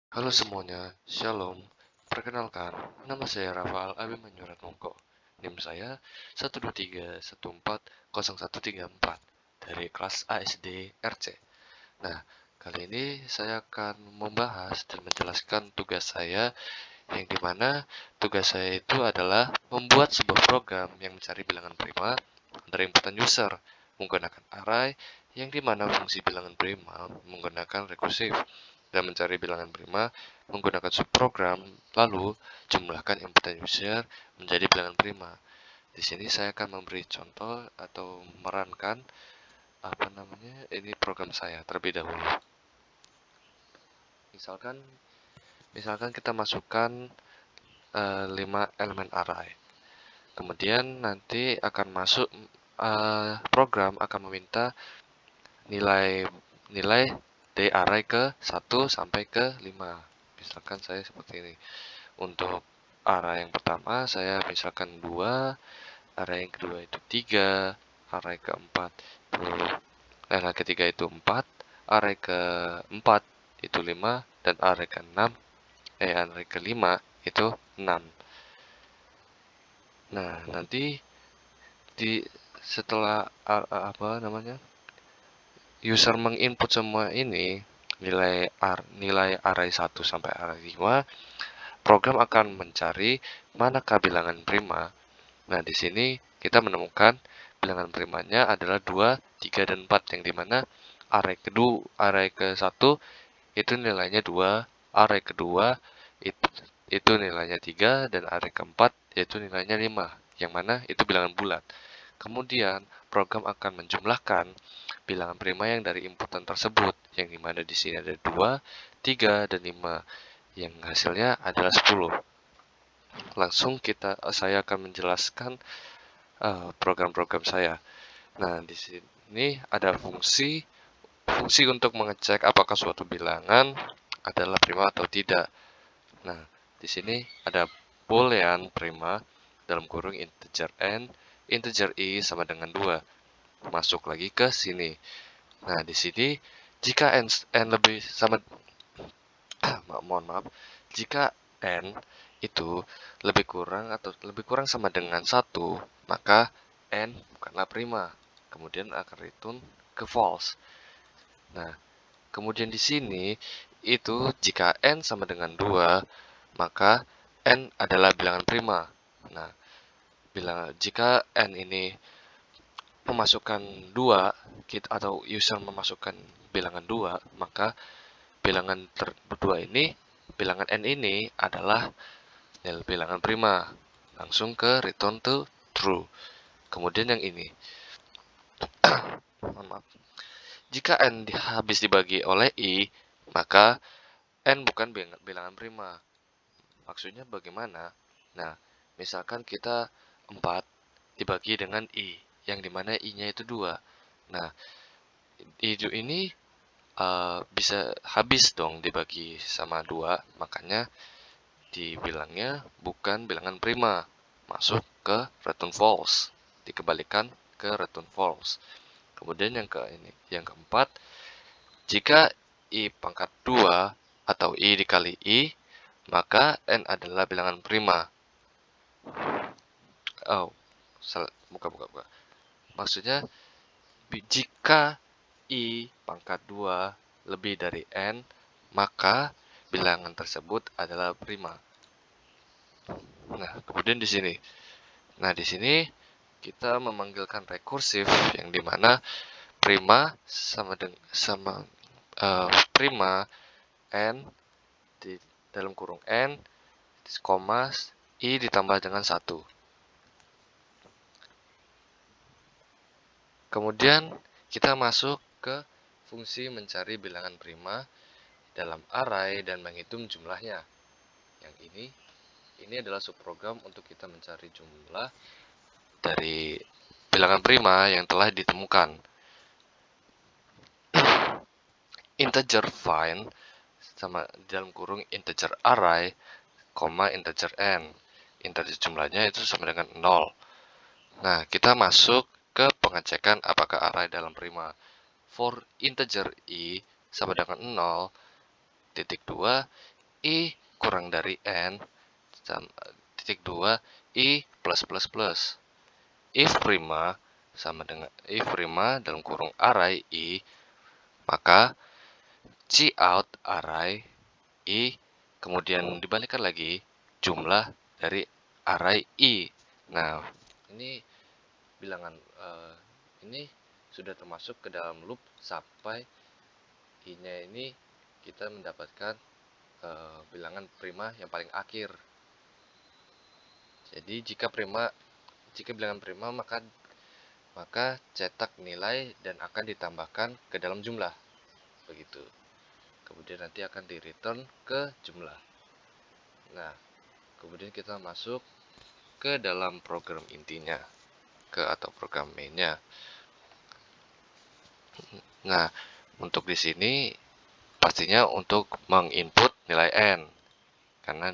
Halo semuanya, Shalom. Perkenalkan, nama saya Rafael Abimanyu Ratmoko. NIM saya 123140134 dari kelas ASD RC. Nah, kali ini saya akan membahas dan menjelaskan tugas saya, yang dimana tugas saya itu adalah membuat sebuah program yang mencari bilangan prima dari inputan user menggunakan array, yang dimana fungsi bilangan prima menggunakan recursive, dan mencari bilangan prima menggunakan subprogram, lalu jumlahkan inputan user menjadi bilangan prima. Di sini saya akan memberi contoh atau memerankan ini program saya terlebih dahulu. Misalkan kita masukkan 5 elemen array. Kemudian nanti akan masuk program akan meminta nilai dari array ke 1 sampai ke 5. Misalkan saya seperti ini. Untuk array yang pertama saya misalkan 2, array yang kedua itu 3, array keempat itu array ketiga itu 4, array keempat itu 5, dan array kelima itu 6. Nah, nanti setelah user menginput semua ini, nilai array 1 sampai array 5, program akan mencari manakah bilangan prima. Nah, di sini kita menemukan bilangan primanya adalah 2, 3, dan 4, yang dimana array ke-1 itu nilainya 2, array kedua itu nilainya 3, dan array keempat yaitu nilainya 5, yang mana itu bilangan bulat. Kemudian program akan menjumlahkan bilangan prima yang dari inputan tersebut, yang dimana di sini ada 2, 3, dan 5, yang hasilnya adalah 10. Langsung saya akan menjelaskan program-program saya. Nah, di sini ada fungsi untuk mengecek apakah suatu bilangan adalah prima atau tidak. Nah, di sini ada boolean prima dalam kurung integer n, integer i sama dengan 2. Masuk lagi ke sini. Nah, di sini jika n lebih sama jika n itu lebih kurang sama dengan 1, maka n bukanlah prima. Kemudian akan return ke false. Nah, kemudian di sini itu jika n sama dengan 2, maka n adalah bilangan prima. Nah, jika n ini memasukkan 2, atau user memasukkan bilangan 2, maka bilangan bilangan n ini adalah bilangan prima. Langsung ke return to true. Kemudian yang ini. Jika n habis dibagi oleh i, maka n bukan bilangan prima. Maksudnya bagaimana? Nah, misalkan kita 4 dibagi dengan i, yang dimana i-nya itu 2. Nah, i ini bisa habis dong dibagi sama 2, makanya dibilangnya bukan bilangan prima. Masuk ke return false. Dikembalikan ke return false. Kemudian yang keempat, jika i pangkat 2 atau i dikali i, maka n adalah bilangan prima. Buka. Maksudnya, jika i pangkat 2 lebih dari n, maka bilangan tersebut adalah prima. Nah, kemudian di sini. Nah, di sini kita memanggilkan rekursif, yang dimana prima prima n di dalam kurung n, koma i ditambah dengan 1. Kemudian kita masuk ke fungsi mencari bilangan prima dalam array dan menghitung jumlahnya. Yang ini adalah subprogram untuk kita mencari jumlah dari bilangan prima yang telah ditemukan. Integer find sama dalam kurung integer array, integer n. Integer jumlahnya itu sama dengan 0. Nah, kita masuk ke pengecekan apakah array dalam prima. For integer i sama dengan 0, 2, I kurang dari N, titik 2, I plus plus plus. If prima sama dengan if prima dalam kurung array I, maka cout array I, kemudian dibalikkan lagi jumlah dari array I. Nah, ini bilangan ini sudah termasuk ke dalam loop sampai I-nya ini kita mendapatkan bilangan prima yang paling akhir. Jadi jika bilangan prima, maka cetak nilai dan akan ditambahkan ke dalam jumlah. Begitu. Kemudian nanti akan di return ke jumlah. Nah, kemudian kita masuk ke dalam program intinya, atau program mainnya. Nah, untuk di sini pastinya untuk menginput nilai n, karena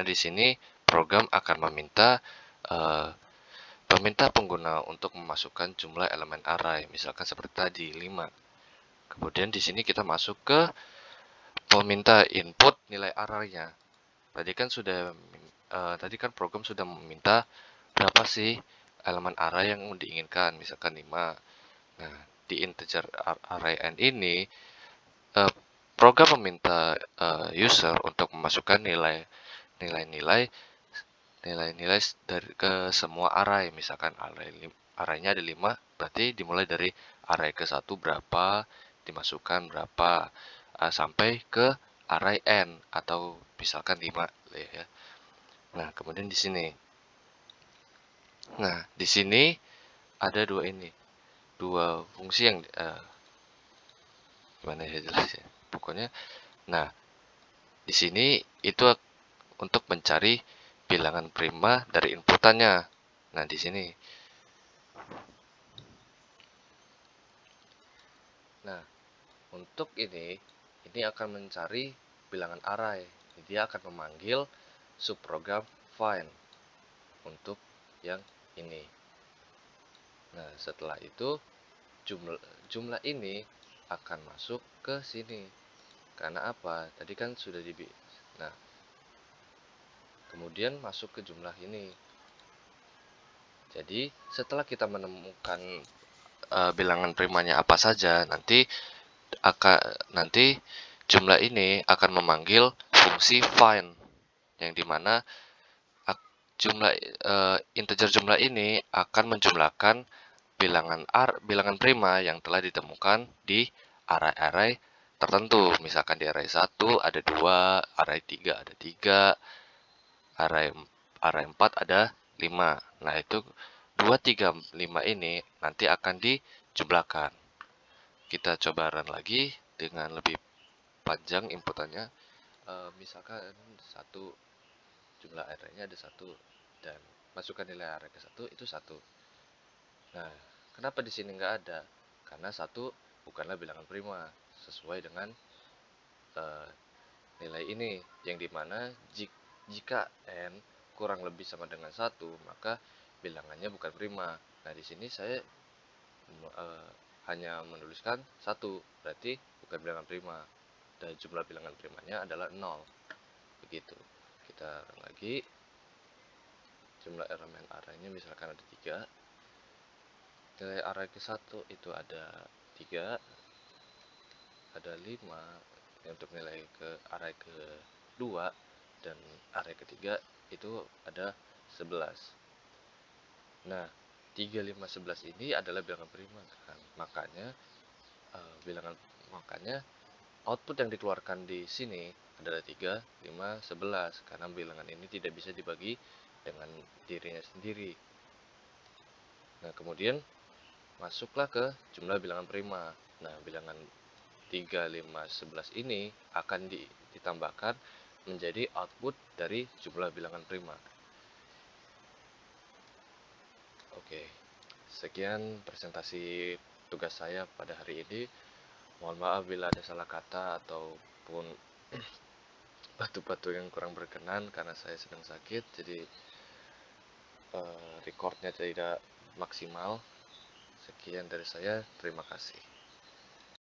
di sini program akan meminta pengguna untuk memasukkan jumlah elemen array, misalkan seperti tadi 5. Kemudian di sini kita masuk ke meminta input nilai arraynya. Tadi kan program sudah meminta berapa sih elemen array yang diinginkan, misalkan 5. Nah, di integer array n ini program meminta user untuk memasukkan nilai-nilai dari ke semua array. Misalkan arraynya ada 5, berarti dimulai dari array ke 1 berapa, dimasukkan berapa, sampai ke array n, atau misalkan 5 ya. Nah, kemudian di sini. Nah, di sini ada dua fungsi yang gimana ya jelasnya. Pokoknya, nah, di sini itu untuk mencari bilangan prima dari inputannya. Nah, di sini. Nah, untuk ini akan mencari bilangan array. Dia akan memanggil subprogram find untuk yang ini. Nah, setelah itu jumlah ini akan masuk ke sini. Karena apa? Tadi kan sudah Nah, kemudian masuk ke jumlah ini. Jadi, setelah kita menemukan bilangan primanya apa saja, nanti jumlah ini akan memanggil fungsi find, yang dimana integer jumlah ini akan menjumlahkan bilangan prima yang telah ditemukan di array-array tertentu. Misalkan di array 1 ada 2, array 3 ada 3, array 4 ada 5. Nah, itu 2, 3, 5 ini nanti akan dijumlahkan. Kita coba run lagi dengan lebih panjang inputannya. Misalkan jumlah array-nya ada 1, dan masukkan nilai array ke 1 itu 1. Nah, kenapa di sini nggak ada? Karena 1 bukanlah bilangan prima sesuai dengan nilai ini, yang dimana jika n kurang lebih sama dengan 1, maka bilangannya bukan prima. Nah, di sini saya hanya menuliskan 1, berarti bukan bilangan prima, dan jumlah bilangan primanya adalah 0. Begitu. Kita run lagi. Jumlah elemen arraynya misalkan ada 3. Nilai array ke 1 itu ada 3, ada 5. Untuk nilai ke array ke 2 dan array ketiga itu ada 11. Nah, 3, 5, 11 ini adalah bilangan prima kan. Makanya output yang dikeluarkan di sini adalah 3, 5, 11, karena bilangan ini tidak bisa dibagi dengan dirinya sendiri. Nah, kemudian masuklah ke jumlah bilangan prima. Nah, bilangan 3, 5, 11 ini akan ditambahkan menjadi output dari jumlah bilangan prima. Oke, sekian presentasi tugas saya pada hari ini. Mohon maaf bila ada salah kata ataupun batu-batu yang kurang berkenan, karena saya sedang sakit, jadi recordnya tidak maksimal. Sekian dari saya, terima kasih.